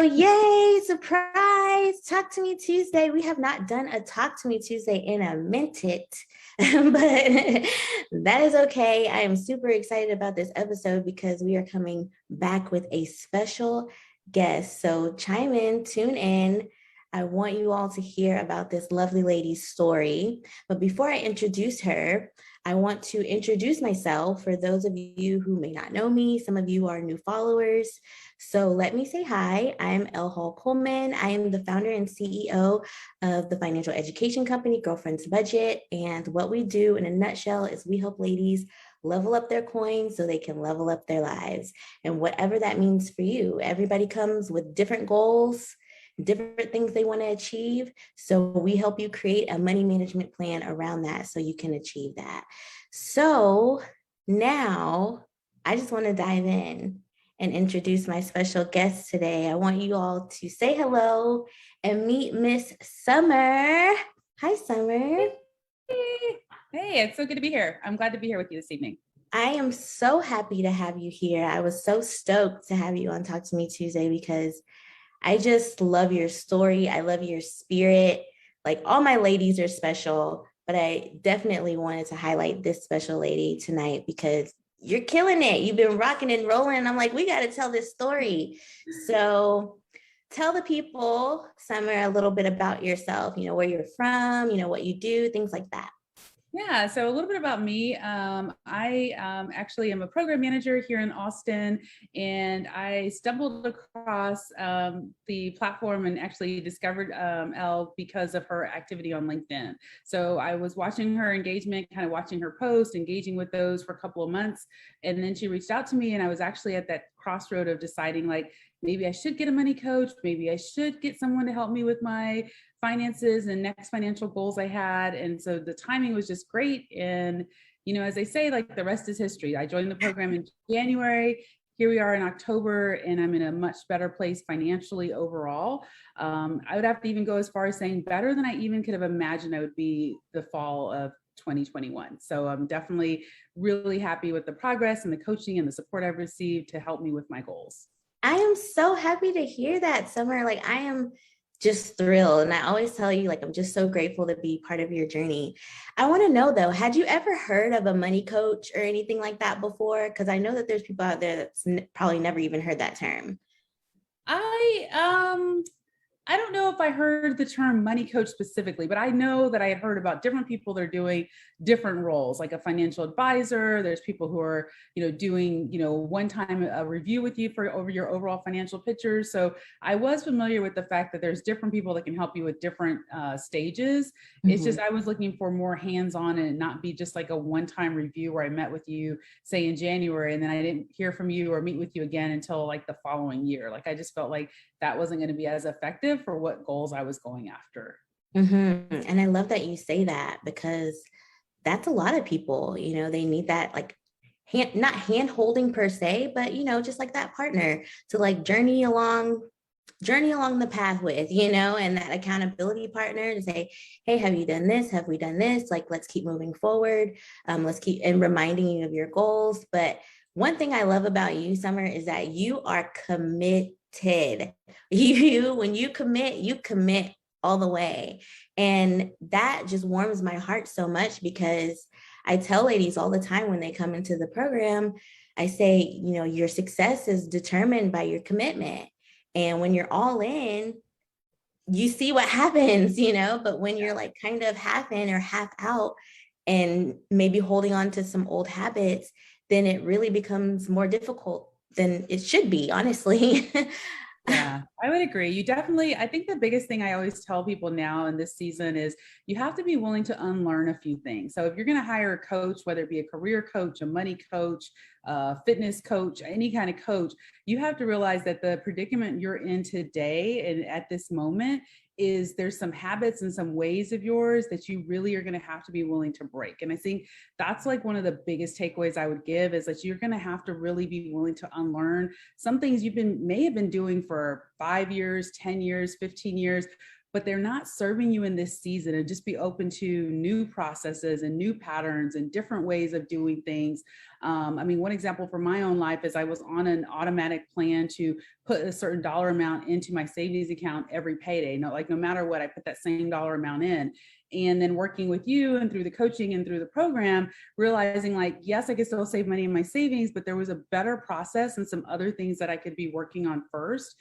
So, yay, surprise! Talk to Me Tuesday. We have not done a Talk to Me Tuesday in a minute, but that is okay. I am super excited about this episode because we are coming back with a special guest. So, chime in, tune in. I want you all to hear about this lovely lady's story. But before I introduce her, I want to introduce myself for those of you who may not know me. Some of you are new followers. So let me say hi. I'm Elle Hall Coleman. I am the founder and CEO of the financial education company, Girlfriend's Budget. And what we do in a nutshell is we help ladies level up their coins so they can level up their lives. And whatever that means for you, everybody comes with different goals, different things they want to achieve. So we help you create a money management plan around that so you can achieve that. So now I just want to dive in and introduce my special guest today. I want you all to say hello and meet Miss Summer. Hi, Summer. Hey, it's so good to be here. I'm glad to be here with you this evening. I am so happy to have you here. I was so stoked to have you on Talk to Me Tuesday because I just love your story. I love your spirit. Like all my ladies are special, but I definitely wanted to highlight this special lady tonight because you're killing it. You've been rocking and rolling. And I'm like, we got to tell this story. So tell the people, Summer, a little bit about yourself, where you're from, what you do, things like that. Yeah, so a little bit about me. I actually am a program manager here in Austin, and I stumbled across the platform and actually discovered Elle because of her activity on LinkedIn. So I was watching her engagement, kind of watching her post, engaging with those for a couple of months, and then she reached out to me, and I was actually at that crossroad of deciding like, maybe I should get a money coach, maybe I should get someone to help me with my finances and next financial goals I had. And so the timing was just great. And, as they say, like the rest is history. I joined the program in January. Here we are in October, and I'm in a much better place financially overall. I would have to even go as far as saying better than I even could have imagined I would be the fall of 2021. So I'm definitely really happy with the progress and the coaching and the support I've received to help me with my goals. I am so happy to hear that, Summer. Like I am just thrilled. And I always tell you, like, I'm just so grateful to be part of your journey. I want to know though, had you ever heard of a money coach or anything like that before? Because I know that there's people out there that's probably never even heard that term. I don't know if I heard the term money coach specifically, but I know that I had heard about different people that are doing different roles, like a financial advisor. There's people who are, doing, one time a review with you for over your overall financial picture. So I was familiar with the fact that there's different people that can help you with different stages. It's just, I was looking for more hands-on and not be just like a one-time review where I met with you, say in January, and then I didn't hear from you or meet with you again until like the following year. Like I just felt like that wasn't going to be as effective for what goals I was going after. And I love that you say that because that's a lot of people, they need that like not hand holding per se, but just like that partner to like journey along the path with, and that accountability partner to say, hey, have you done this? Have we done this? Like, let's keep moving forward. Let's keep and reminding you of your goals. But one thing I love about you, Summer, is that you are committed. When you commit all the way. And that just warms my heart so much because I tell ladies all the time when they come into the program, I say, your success is determined by your commitment. And when you're all in, you see what happens, but when you're like kind of half in or half out and maybe holding on to some old habits, then it really becomes more difficult than it should be, honestly. Yeah, I would agree. I think the biggest thing I always tell people now in this season is you have to be willing to unlearn a few things. So if you're going to hire a coach, whether it be a career coach, a money coach, fitness coach, any kind of coach, you have to realize that the predicament you're in today and at this moment is there's some habits and some ways of yours that you really are going to have to be willing to break. And I think that's like one of the biggest takeaways I would give is that you're going to have to really be willing to unlearn some things may have been doing for 5 years, 10 years, 15 years, but they're not serving you in this season, and just be open to new processes and new patterns and different ways of doing things. I mean, one example from my own life is I was on an automatic plan to put a certain dollar amount into my savings account every payday. No matter what, I put that same dollar amount in. And then working with you and through the coaching and through the program, realizing like, yes, I could still save money in my savings, but there was a better process and some other things that I could be working on first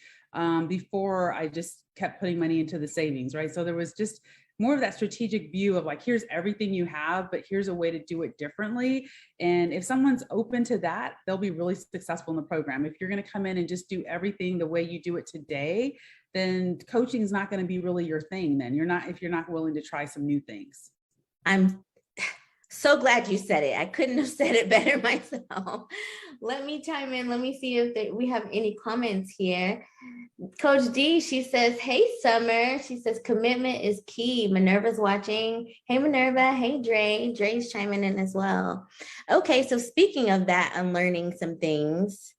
before I just kept putting money into the savings, right? So there was just more of that strategic view of like, here's everything you have, but here's a way to do it differently. And if someone's open to that, they'll be really successful in the program. If you're going to come in and just do everything the way you do it today, then coaching is not going to be really your thing. Then if you're not willing to try some new things. I'm so glad you said it. I couldn't have said it better myself. Let me chime in. Let me see if we have any comments here. Coach D, she says, hey, Summer. She says, commitment is key. Minerva's watching. Hey, Minerva. Hey, Dre. Dre's chiming in as well. Okay, so speaking of that, unlearning some things,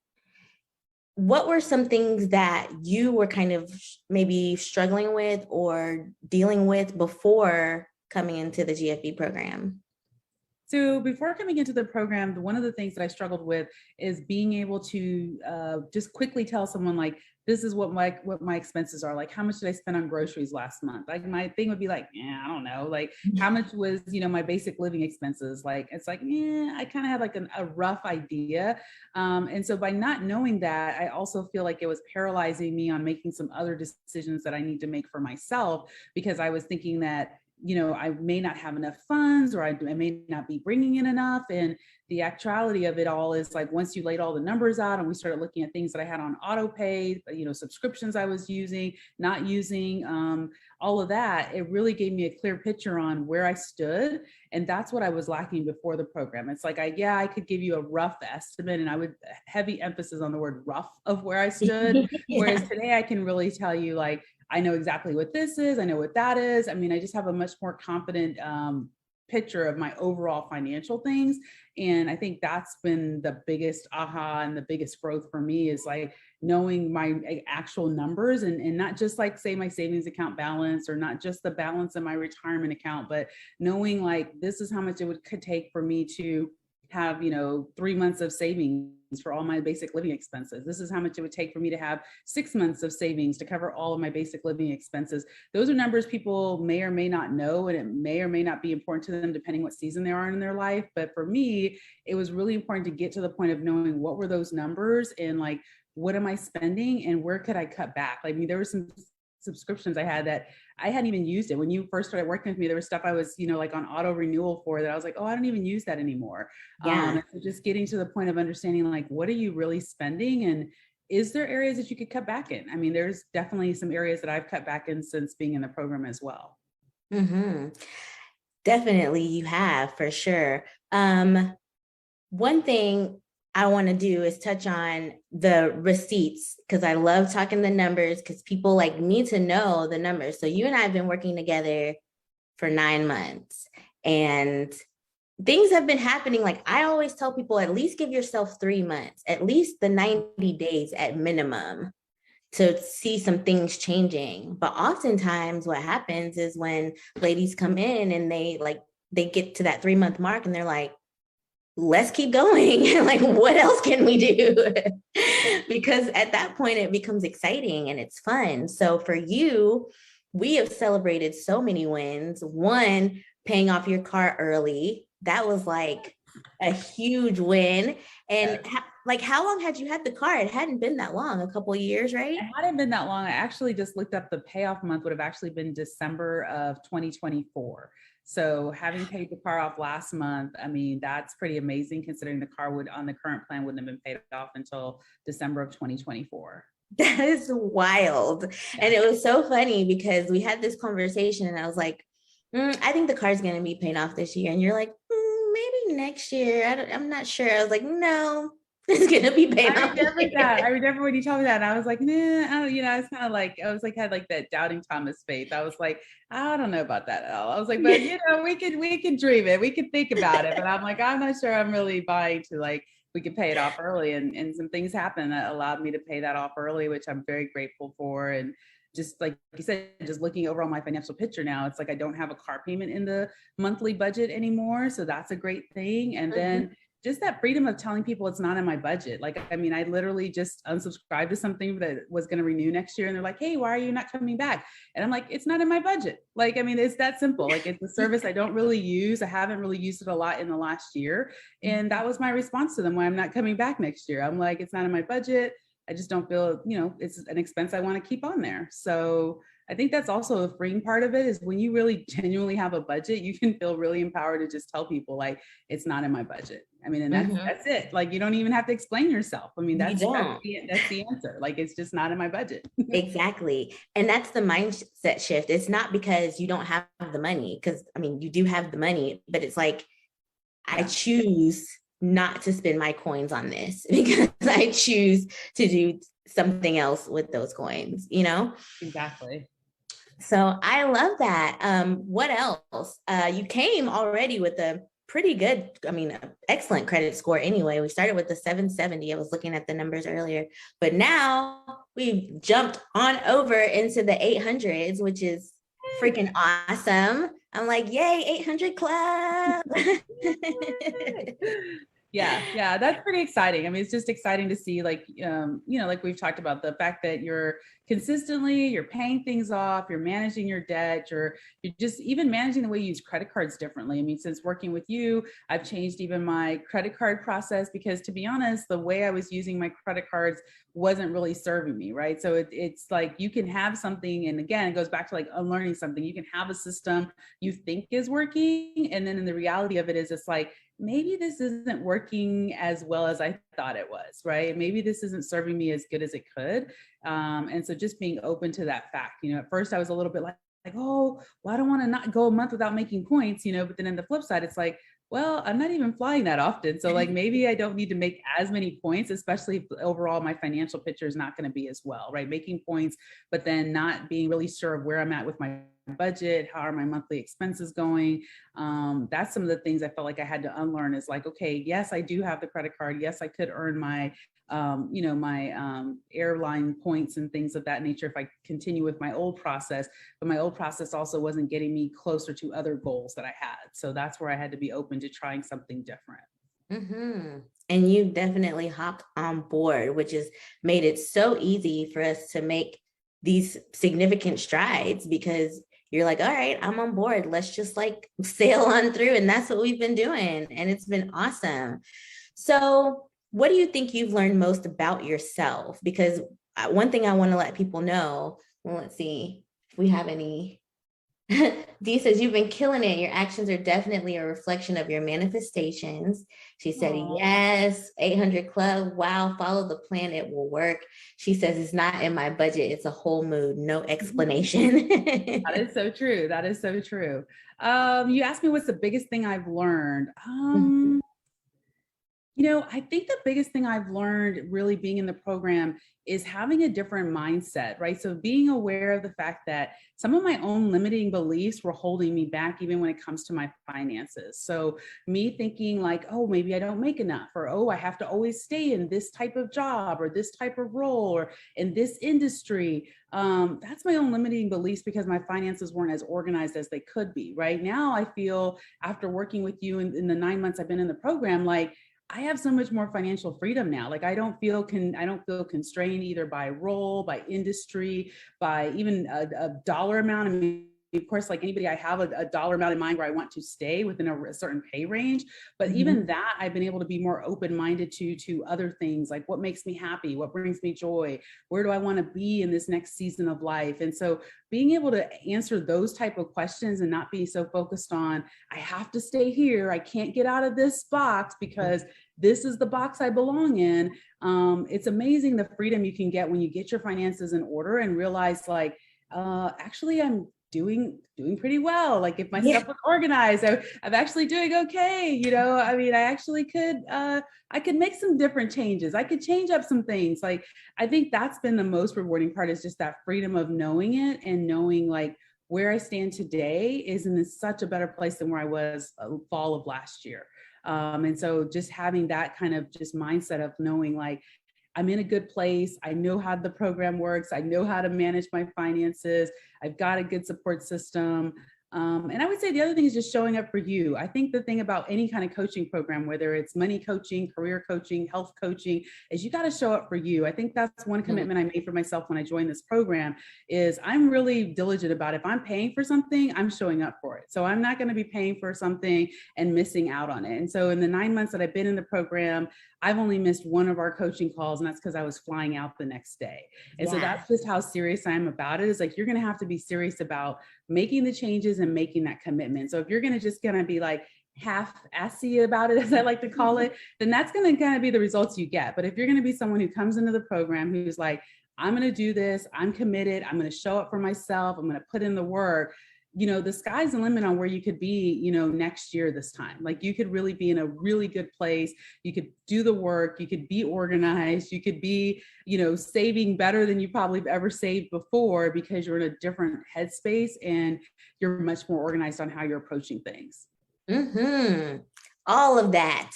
what were some things that you were kind of maybe struggling with or dealing with before coming into the GFB program? So before coming into the program, one of the things that I struggled with is being able to just quickly tell someone like, this is what my expenses are. Like, how much did I spend on groceries last month? Like my thing would be like, I don't know. Like how much was, my basic living expenses? Like, it's like, I kind of had like a rough idea. And so by not knowing that, I also feel like it was paralyzing me on making some other decisions that I need to make for myself, because I was thinking that, I may not have enough funds, or I may not be bringing in enough. And the actuality of it all is like, once you laid all the numbers out and we started looking at things that I had on auto pay, subscriptions I was using, not using, all of that, it really gave me a clear picture on where I stood. And that's what I was lacking before the program. It's like, I could give you a rough estimate, and I would heavy emphasis on the word rough of where I stood. Yeah. Whereas today I can really tell you, like, I know exactly what this is. I know what that is. I mean, I just have a much more confident picture of my overall financial things. And I think that's been the biggest aha and the biggest growth for me, is like knowing my actual numbers, and not just like, say, my savings account balance, or not just the balance in my retirement account, but knowing like, this is how much could take for me to have 3 months of savings for all my basic living expenses. This is how much it would take for me to have 6 months of savings to cover all of my basic living expenses. Those are numbers people may or may not know, and it may or may not be important to them depending what season they are in their life. But for me, it was really important to get to the point of knowing what were those numbers, and like, what am I spending and where could I cut back? Like, I mean, there were some subscriptions I had that I hadn't even used it. When you first started working with me, there was stuff I was, like on auto renewal for, that I was like, oh, I don't even use that anymore. Yeah. So just getting to the point of understanding, like, what are you really spending, and is there areas that you could cut back in? I mean, there's definitely some areas that I've cut back in since being in the program as well. Mm-hmm. Definitely you have, for sure. One thing I want to do is touch on the receipts, because I love talking the numbers, because people like need to know the numbers. So you and I have been working together for 9 months, and things have been happening. Like, I always tell people, at least give yourself 3 months, at least the 90 days at minimum, to see some things changing. But oftentimes what happens is when ladies come in and they get to that 3-month mark and they're like, let's keep going. Like, what else can we do? Because at that point it becomes exciting and it's fun. So for you, we have celebrated so many wins. One, paying off your car early. That was like a huge win. And how long had you had the car? It hadn't been that long, a couple of years, right? It hadn't been that long. I actually just looked up, the payoff month would have actually been December of 2024. So having paid the car off last month, I mean, that's pretty amazing, considering the car on the current plan wouldn't have been paid off until December of 2024. That is wild. Yeah. And it was so funny because we had this conversation and I was like, I think the car's going to be paid off this year. And you're like, maybe next year. I'm not sure. I was like, no, it's going to be paid off. I remember when you told me that, and I was like, nah, it's kind of like, I was like, had like that doubting Thomas faith. I was like, I don't know about that at all. I was like, but we can dream it. We can think about it. But I'm like, I'm not sure I'm really buying to like, we could pay it off early. And some things happened that allowed me to pay that off early, which I'm very grateful for. And just like you said, just looking over my financial picture now, it's like I don't have a car payment in the monthly budget anymore. So that's a great thing. And then just that freedom of telling people it's not in my budget. Like, I mean, I literally just unsubscribed to something that was going to renew next year. And they're like, hey, why are you not coming back? And I'm like, it's not in my budget. Like, I mean, it's that simple. Like, it's a service I don't really use. I haven't really used it a lot in the last year. And that was my response to them why I'm not coming back next year. I'm like, it's not in my budget. I just don't feel, it's an expense I want to keep on there. So I think that's also a freeing part of it, is when you really genuinely have a budget, you can feel really empowered to just tell people like, it's not in my budget. I mean, and that's it. Like, you don't even have to explain yourself. I mean, that's the answer. Like, it's just not in my budget. Exactly. And that's the mindset shift. It's not because you don't have the money, because I mean, you do have the money, but it's like, I choose not to spend my coins on this because I choose to do something else with those coins, Exactly. So I love that. What else? You came already with a pretty good, excellent credit score anyway. We started with the 770. I was looking at the numbers earlier, but now we've jumped on over into the 800s, which is freaking awesome. I'm like, yay, 800 club. Yeah, that's pretty exciting. I mean, it's just exciting to see, like, like we've talked about, the fact that you're paying things off, you're managing your debt, you're just even managing the way you use credit cards differently. I mean, since working with you, I've changed even my credit card process, because to be honest, the way I was using my credit cards wasn't really serving me, right? So it's like, you can have something, and again, it goes back to like unlearning something. You can have a system you think is working, and then in the reality of it is, it's like, maybe this isn't working as well as I thought it was, right? Maybe this isn't serving me as good as it could. And so just being open to that fact, at first I was a little bit like, oh, well, I don't want to not go a month without making points, but then in the flip side, it's like, well, I'm not even flying that often. So like, maybe I don't need to make as many points, especially if overall my financial picture is not going to be as well, right? Making points, but then not being really sure of where I'm at with my budget, how are my monthly expenses going? That's some of the things I felt like I had to unlearn, is like, okay, yes, I do have the credit card. Yes, I could earn my airline points and things of that nature if I continue with my old process, but my old process also wasn't getting me closer to other goals that I had. So that's where I had to be open to trying something different. Mm-hmm. And you definitely hopped on board, which has made it so easy for us to make these significant strides, because you're like, all right, I'm on board. Let's just like sail on through. And that's what we've been doing. And it's been awesome. So what do you think you've learned most about yourself? Because one thing I want to let people know, well, let's see if we have any. Dee says, you've been killing it. Your actions are definitely a reflection of your manifestations. She said, yes, 800 club. Wow, follow the plan. It will work. She says, it's not in my budget. It's a whole mood. No explanation. That is so true. That is so true. You asked me what's the biggest thing I've learned. I think the biggest thing I've learned really being in the program is having a different mindset, right? So being aware of the fact that some of my own limiting beliefs were holding me back, even when it comes to my finances. So me thinking like, oh, maybe I don't make enough, or, oh, I have to always stay in this type of job or this type of role or in this industry. That's my own limiting beliefs, because my finances weren't as organized as they could be. Right now, I feel, after working with you in the 9 months I've been in the program, like, I have so much more financial freedom now. Like, I don't feel constrained either by role, by industry, by even a dollar amount. I mean, of course, like anybody, I have a dollar amount in mind where I want to stay within a certain pay range. But even that, I've been able to be more open-minded to other things, like what makes me happy, what brings me joy, where do I want to be in this next season of life? And so being able to answer those type of questions and not be so focused on, I have to stay here, I can't get out of this box because this is the box I belong in. It's amazing the freedom you can get when you get your finances in order and realize like, actually I'm doing pretty well. Like if my stuff was organized, I'm actually doing okay. I mean, I actually I could make some different changes. I could change up some things. Like, I think that's been the most rewarding part, is just that freedom of knowing it and knowing like where I stand today is in such a better place than where I was fall of last year. And so just having that kind of just mindset of knowing like, I'm in a good place. I know how the program works. I know how to manage my finances. I've got a good support system. And I would say the other thing is just showing up for you. I think the thing about any kind of coaching program, whether it's money coaching, career coaching, health coaching, is you got to show up for you. I think that's one commitment I made for myself when I joined this program is I'm really diligent about if I'm paying for something, I'm showing up for it. So I'm not going to be paying for something and missing out on it. And so in the 9 months that I've been in the program, I've only missed one of our coaching calls, and that's because I was flying out the next day. And so that's just how serious I am about it. Is like, you're going to have to be serious about making the changes and making that commitment. So if you're going to just going to be like half-assy about it, as I like to call it, then that's going to kind of be the results you get. But if you're going to be someone who comes into the program who's like, I'm going to do this, I'm committed, I'm going to show up for myself, I'm going to put in the work, you know, the sky's the limit on where you could be, you know, next year this time. Like you could really be in a really good place. You could do the work, you could be organized, you could be, you know, saving better than you probably have ever saved before because you're in a different headspace and you're much more organized on how you're approaching things. All of that.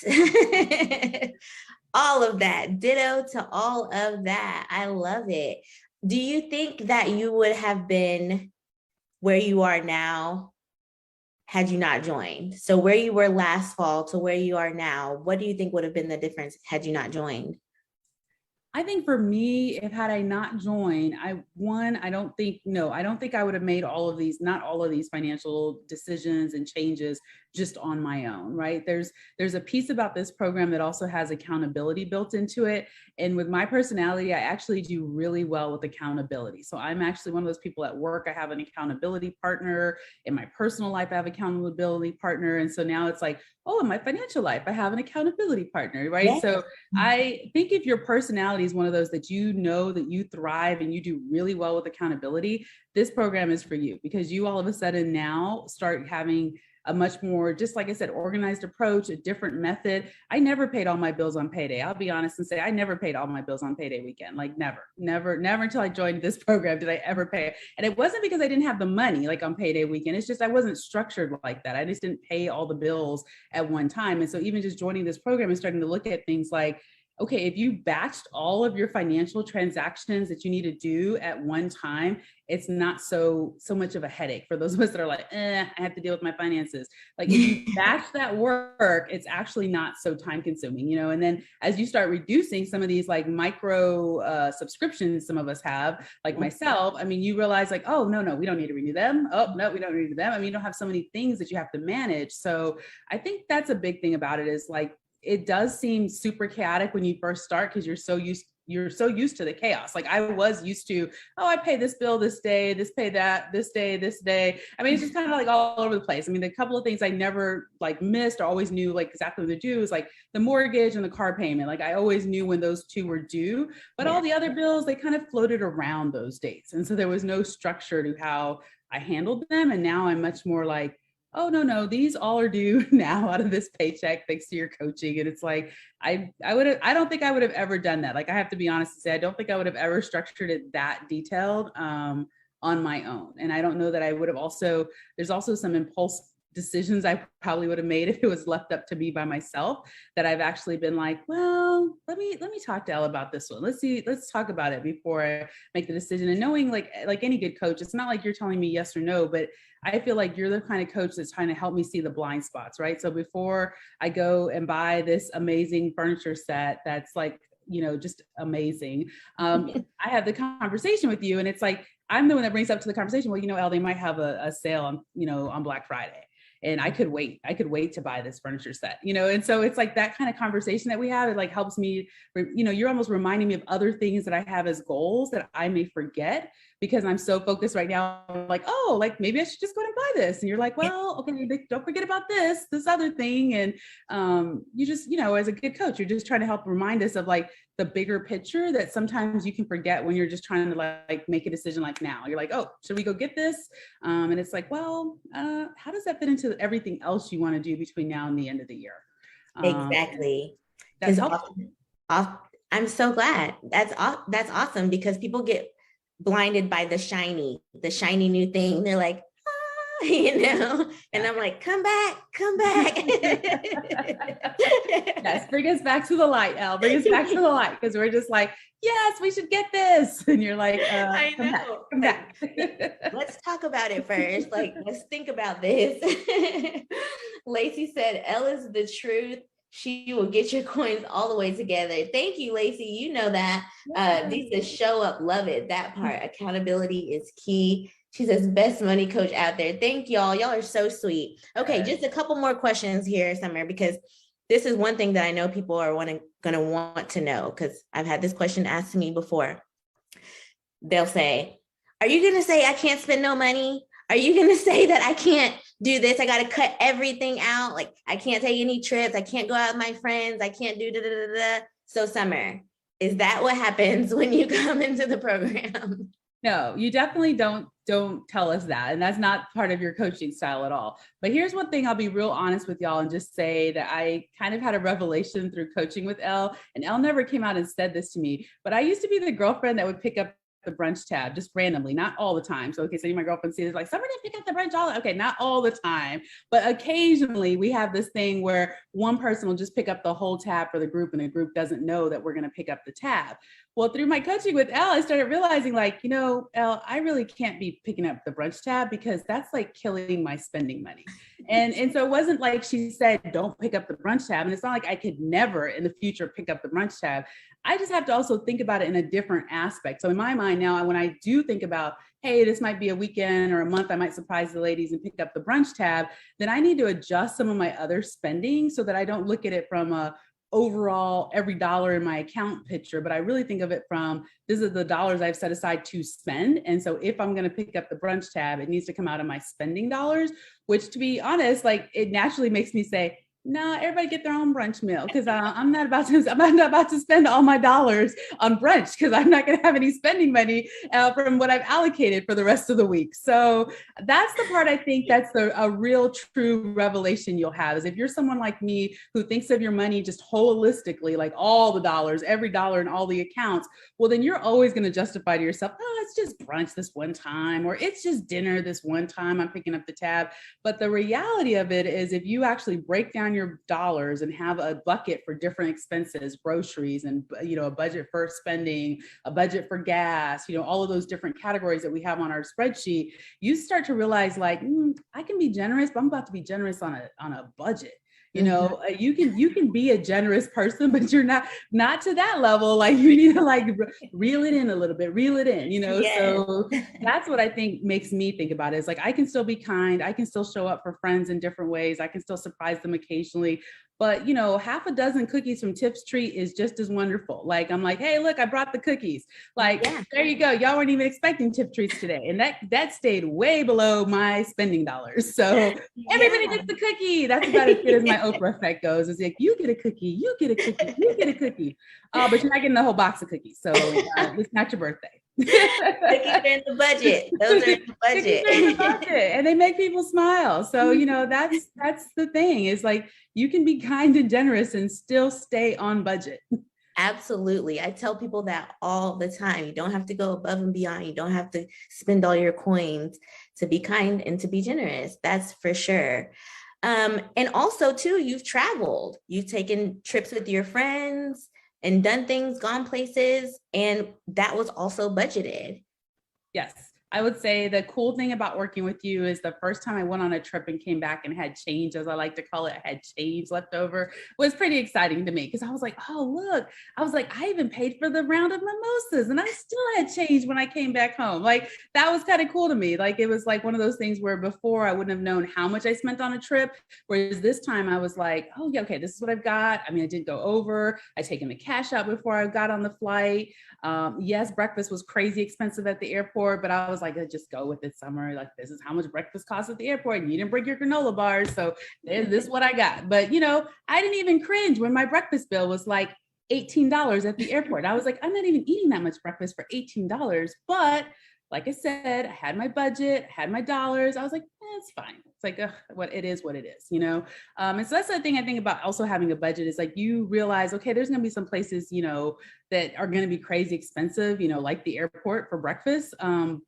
All of that. Ditto to all of that. I love it. Do you think that you would have been where you are now had you not joined? So where you were last fall to where you are now, what do you think would have been the difference had you not joined? I think for me, if had I not joined, I don't think I would have made not all of these financial decisions and changes just on my own, right? There's a piece about this program that also has accountability built into it. And with my personality, I actually do really well with accountability. So I'm actually one of those people at work, I have an accountability partner. In my personal life, I have an accountability partner. And so now it's like, oh, in my financial life, I have an accountability partner, right? Yes. So I think if your personality is one of those that you know that you thrive and you do really well with accountability, this program is for you because you all of a sudden now start having a much more, just like I said, organized approach, a different method. I never paid all my bills on payday. I'll be honest and say I never paid all my bills on payday weekend. Like never until I joined this program did I ever pay. And it wasn't because I didn't have the money like on payday weekend. It's just I wasn't structured like that. I just didn't pay all the bills at one time. And so even just joining this program and starting to look at things like, okay, if you batched all of your financial transactions that you need to do at one time, it's not so much of a headache for those of us that are like, I have to deal with my finances. Like if you batch that work, it's actually not so time consuming, you know? And then as you start reducing some of these like micro subscriptions some of us have, like myself, I mean, you realize like, oh, no, we don't need to renew them. Oh, no, we don't renew them. I mean, you don't have so many things that you have to manage. So I think that's a big thing about it is like, it does seem super chaotic when you first start because you're so used to the chaos. Like I was used to, oh, I pay this bill this day, this pay that, this day. I mean, it's just kind of like all over the place. I mean, the couple of things I never like missed or always knew like exactly what to do is like the mortgage and the car payment. Like I always knew when those two were due, but all the other bills, they kind of floated around those dates. And so there was no structure to how I handled them. And now I'm much more like, oh, no, these all are due now out of this paycheck thanks to your coaching. And it's like, I don't think I would have ever done that. Like, I have to be honest and say, I don't think I would have ever structured it that detailed on my own. And I don't know that I would have there's also some impulse decisions I probably would have made if it was left up to me by myself that I've actually been like, well, let me talk to Elle about this one. Let's talk about it before I make the decision. And knowing like any good coach, it's not like you're telling me yes or no, but I feel like you're the kind of coach that's trying to help me see the blind spots, right? So before I go and buy this amazing furniture set that's like, you know, just amazing, I have the conversation with you and it's like, I'm the one that brings up to the conversation, well, you know, Elle, they might have a sale on, you know, on Black Friday. And I could wait to buy this furniture set, you know? And so it's like that kind of conversation that we have, it like helps me, you know, you're almost reminding me of other things that I have as goals that I may forget because I'm so focused right now, like, oh, like maybe I should just go and buy this. And you're like, well, okay, don't forget about this other thing. And you just, you know, as a good coach, you're just trying to help remind us of like the bigger picture that sometimes you can forget when you're just trying to like make a decision like now. You're like, oh, should we go get this? And it's like, well, how does that fit into everything else you want to do between now and the end of the year? Exactly. That's helpful. I'm so glad. That's awesome because people get blinded by the shiny new thing. They're like, you know, and I'm like, come back. Yes, bring us back to the light, Elle. Bring us back to the light because we're just like, yes, we should get this. And you're like, I know. Come back. let's talk about it first. Like, let's think about this. Lacey said, Elle is the truth. She will get your coins all the way together. Thank you, Lacey. You know that. Dee says, show up, love it. That part. Accountability is key. She says, best money coach out there. Thank y'all. Y'all are so sweet. Okay, just a couple more questions here, Summer, because this is one thing that I know people are gonna want to know, because I've had this question asked to me before. They'll say, are you gonna say I can't spend no money? Are you gonna say that I can't do this? I gotta cut everything out. Like, I can't take any trips. I can't go out with my friends. I can't do da da da da. So, Summer, is that what happens when you come into the program? No, you definitely don't tell us that. And that's not part of your coaching style at all. But here's one thing, I'll be real honest with y'all and just say that I kind of had a revelation through coaching with Elle, and Elle never came out and said this to me, but I used to be the girlfriend that would pick up the brunch tab just randomly, not all the time. So, okay, so my girlfriend sees like, somebody pick up the brunch all, okay, not all the time, but occasionally we have this thing where one person will just pick up the whole tab for the group and the group doesn't know that we're going to pick up the tab. Well, through my coaching with Elle, I started realizing like, you know, Elle, I really can't be picking up the brunch tab because that's like killing my spending money. And so it wasn't like she said, don't pick up the brunch tab. And it's not like I could never in the future pick up the brunch tab. I just have to also think about it in a different aspect. So in my mind now, when I do think about, hey, this might be a weekend or a month, I might surprise the ladies and pick up the brunch tab, then I need to adjust some of my other spending so that I don't look at it from a overall every dollar in my account picture, but I really think of it from, this is the dollars I've set aside to spend. And so if I'm going to pick up the brunch tab, it needs to come out of my spending dollars, which to be honest, like it naturally makes me say, no, everybody get their own brunch meal, because I'm not about to spend all my dollars on brunch, because I'm not going to have any spending money from what I've allocated for the rest of the week. So that's the part I think that's a real true revelation you'll have, is if you're someone like me who thinks of your money just holistically, like all the dollars, every dollar in all the accounts, well, then you're always going to justify to yourself, oh, it's just brunch this one time, or it's just dinner this one time I'm picking up the tab. But the reality of it is, if you actually break down your dollars and have a bucket for different expenses, groceries, and a budget for spending, a budget for gas, all of those different categories that we have on our spreadsheet, you start to realize like, I can be generous, but I'm about to be generous on a budget. You can be a generous person, but you're not to that level. Like, you need to like reel it in a little bit, Yes. So that's what I think makes me think about it. Is like, I can still be kind. I can still show up for friends in different ways. I can still surprise them occasionally. But, half a dozen cookies from Tips Treat is just as wonderful. Like, I'm like, hey, look, I brought the cookies. Like, There you go. Y'all weren't even expecting Tip Treats today. And that stayed way below my spending dollars. So everybody gets the cookie. That's about as good as my Oprah effect goes. It's like, you get a cookie, you get a cookie, you get a cookie. But you're not getting the whole box of cookies. So it's not your birthday. Cookies are in the budget. Those are in the budget. And they make people smile. So, that's the thing, is like, you can be kind and generous and still stay on budget. Absolutely. I tell people that all the time. You don't have to go above and beyond. You don't have to spend all your coins to be kind and to be generous. That's for sure. And also too, you've traveled, you've taken trips with your friends and done things, gone places, and that was also budgeted. Yes. I would say the cool thing about working with you is the first time I went on a trip and came back and had change, as I like to call it, had change left over, was pretty exciting to me, because I was like, oh, look, I was like, I even paid for the round of mimosas and I still had change when I came back home. Like, that was kind of cool to me. Like, it was like one of those things where before I wouldn't have known how much I spent on a trip. Whereas this time I was like, oh yeah, okay, this is what I've got. I mean, I did go over, I taken the cash out before I got on the flight. Yes, breakfast was crazy expensive at the airport, but I was like, just go with it, Summer. Like, this is how much breakfast costs at the airport, and you didn't bring your granola bars, so this is what I got. But I didn't even cringe when my breakfast bill was like $18 at the airport. I was like, I'm not even eating that much breakfast for $18. But like I said, I had my budget, I had my dollars. I was like, it's fine. It's like, what it is, and so that's the thing I think about also having a budget, is like, you realize, okay, there's going to be some places, that are going to be crazy expensive, like the airport for breakfast.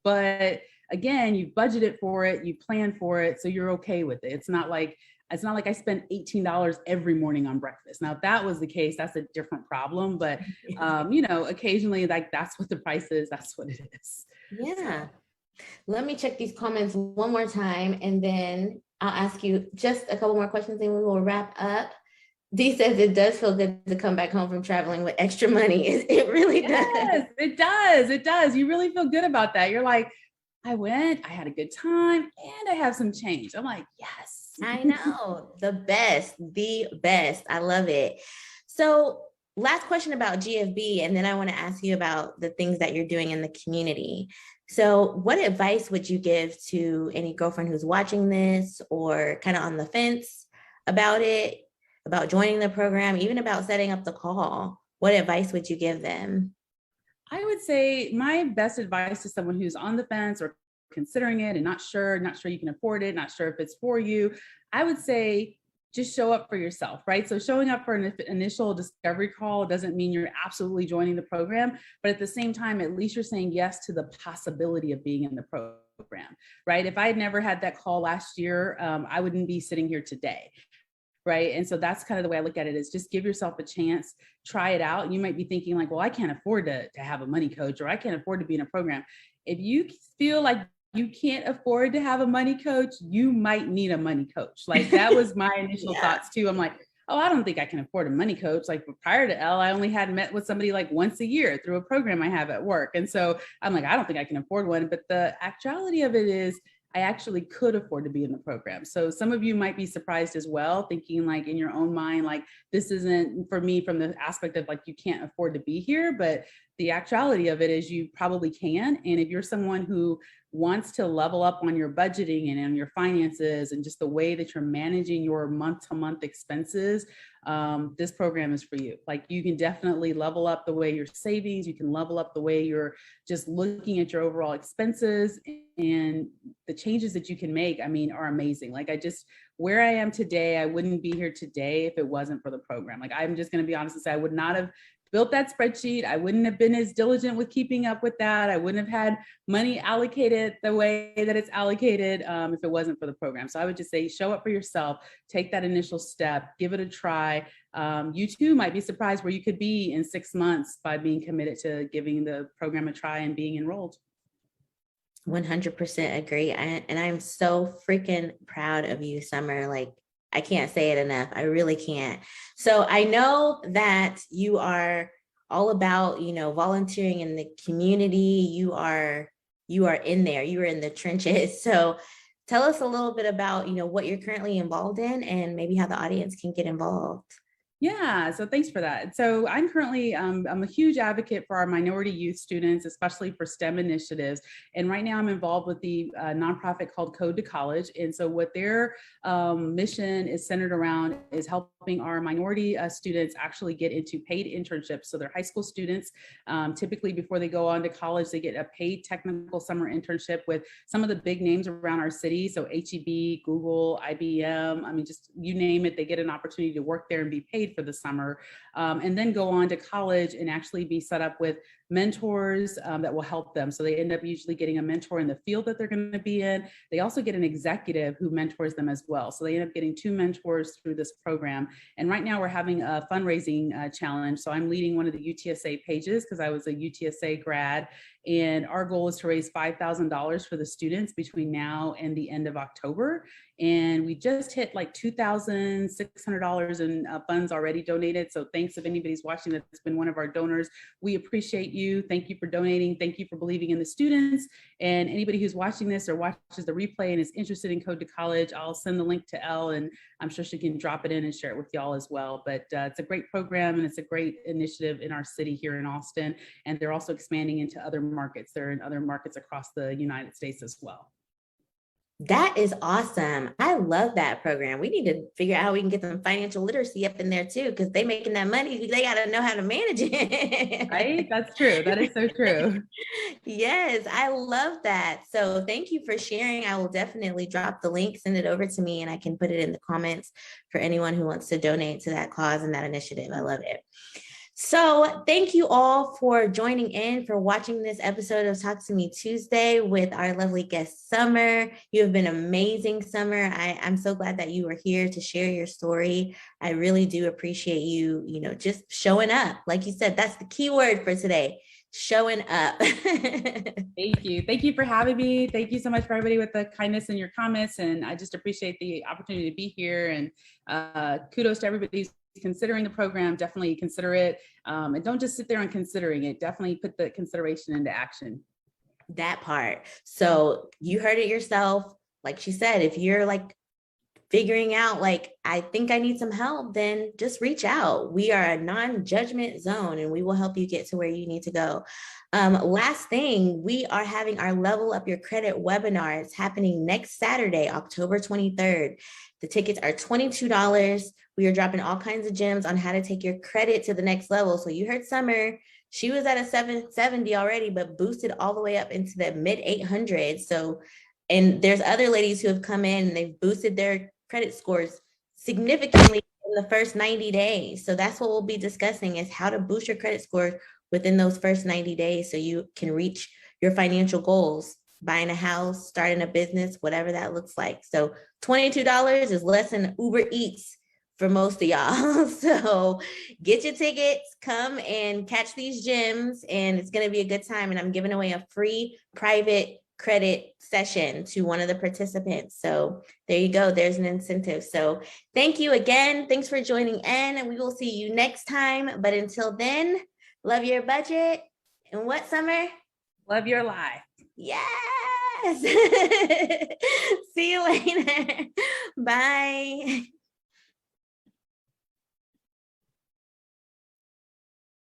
But again, you budgeted for it, you plan for it, so you're okay with it. It's not like I spent $18 every morning on breakfast. Now, if that was the case, that's a different problem. But, occasionally, like, that's what the price is. That's what it is. Yeah. Let me check these comments one more time and then I'll ask you just a couple more questions and we will wrap up. Dee says it does feel good to come back home from traveling with extra money. It really does. Yes, it does. It does. You really feel good about that. You're like, I went, I had a good time, and I have some change. I'm like, yes. I know. The best, the best. I love it. So, last question about GFB, and then I want to ask you about the things that you're doing in the community. So, what advice would you give to any girlfriend who's watching this or kind of on the fence about it, about joining the program, even about setting up the call? What advice would you give them? I would say my best advice to someone who's on the fence or considering it and not sure you can afford it, not sure if it's for you, I would say just show up for yourself, right? So showing up for an initial discovery call doesn't mean you're absolutely joining the program, but at the same time, at least you're saying yes to the possibility of being in the program, right? If I had never had that call last year, I wouldn't be sitting here today. Right. And so that's kind of the way I look at it, is just give yourself a chance, try it out. You might be thinking like, well, I can't afford to have a money coach, or I can't afford to be in a program. If you feel like you can't afford to have a money coach, you might need a money coach. Like that was my initial thoughts too. I'm like, oh, I don't think I can afford a money coach. Like prior to Elle, I only had met with somebody like once a year through a program I have at work. And so I'm like, I don't think I can afford one. But the actuality of it is, I actually could afford to be in the program. So some of you might be surprised as well, thinking like in your own mind, like this isn't for me from the aspect of like, you can't afford to be here, but the actuality of it is you probably can. And if you're someone who wants to level up on your budgeting and on your finances and just the way that you're managing your month-to-month expenses, this program is for you. Like you can definitely level up the way you're savings, you can level up the way you're just looking at your overall expenses, and the changes that you can make, I mean, are amazing. Like where I am today, I wouldn't be here today if it wasn't for the program. Like I'm just going to be honest and say, I would not have built that spreadsheet. I wouldn't have been as diligent with keeping up with that. I wouldn't have had money allocated the way that it's allocated if it wasn't for the program. So I would just say, show up for yourself, take that initial step, give it a try. You too might be surprised where you could be in 6 months by being committed to giving the program a try and being enrolled. 100% agree. And I'm so freaking proud of you, Summer. Like, I can't say it enough. I really can't. So I know that you are all about, volunteering in the community. You are in there. You are in the trenches. So tell us a little bit about, what you're currently involved in and maybe how the audience can get involved. Yeah, so thanks for that. So I'm currently, I'm a huge advocate for our minority youth students, especially for STEM initiatives. And right now I'm involved with the nonprofit called Code to College. And so what their mission is centered around is helping our minority students actually get into paid internships. So they're high school students. Typically before they go on to college, they get a paid technical summer internship with some of the big names around our city. So HEB, Google, IBM, I mean, just you name it, they get an opportunity to work there and be paid for the summer, and then go on to college and actually be set up with mentors that will help them. So they end up usually getting a mentor in the field that they're going to be in. They also get an executive who mentors them as well. So they end up getting 2 mentors through this program. And right now we're having a fundraising challenge. So I'm leading one of the UTSA pages because I was a UTSA grad. And our goal is to raise $5,000 for the students between now and the end of October. And we just hit like $2,600 in funds already donated. So thanks if anybody's watching that's been one of our donors. We appreciate you. Thank you for donating. Thank you for believing in the students. And anybody who's watching this or watches the replay and is interested in Code to College, I'll send the link to Elle and I'm sure she can drop it in and share it with y'all as well. But it's a great program and it's a great initiative in our city here in Austin. And they're also expanding into other markets. They're in other markets across the United States as well. That is awesome. I love that program. We need to figure out how we can get some financial literacy up in there too, because they making that money. They got to know how to manage it. Right? That's true. That is so true. Yes, I love that. So thank you for sharing. I will definitely drop the link, send it over to me, and I can put it in the comments for anyone who wants to donate to that cause and that initiative. I love it. So thank you all for joining in, for watching this episode of Talk to Me Tuesday with our lovely guest, Summer. You have been amazing, Summer. I'm so glad that you were here to share your story. I really do appreciate you, just showing up. Like you said, that's the key word for today. showing up. Thank you. Thank you for having me. Thank you so much for everybody with the kindness in your comments. And I just appreciate the opportunity to be here. And kudos to everybody who's considering the program. Definitely consider it. And don't just sit there and considering it. Definitely put the consideration into action. That part. So you heard it yourself. Like she said, if you're like figuring out like, I think I need some help, then just reach out. We are a non-judgment zone and we will help you get to where you need to go. Last thing, we are having our Level Up Your Credit webinar. It's happening next Saturday, October 23rd. The tickets are $22. We are dropping all kinds of gems on how to take your credit to the next level. So you heard Summer, she was at a 770 already, but boosted all the way up into the mid 800s. So, and there's other ladies who have come in and they've boosted their credit scores significantly in the first 90 days. So that's what we'll be discussing, is how to boost your credit score within those first 90 days so you can reach your financial goals, buying a house, starting a business, whatever that looks like. So $22 is less than Uber Eats for most of y'all. So get your tickets, come and catch these gems, and it's going to be a good time. And I'm giving away a free private credit session to one of the participants. So there you go. There's an incentive. So thank you again. Thanks for joining in, and we will see you next time. But until then, love your budget. And what, Summer? Love your life. Yes. See you later. Bye.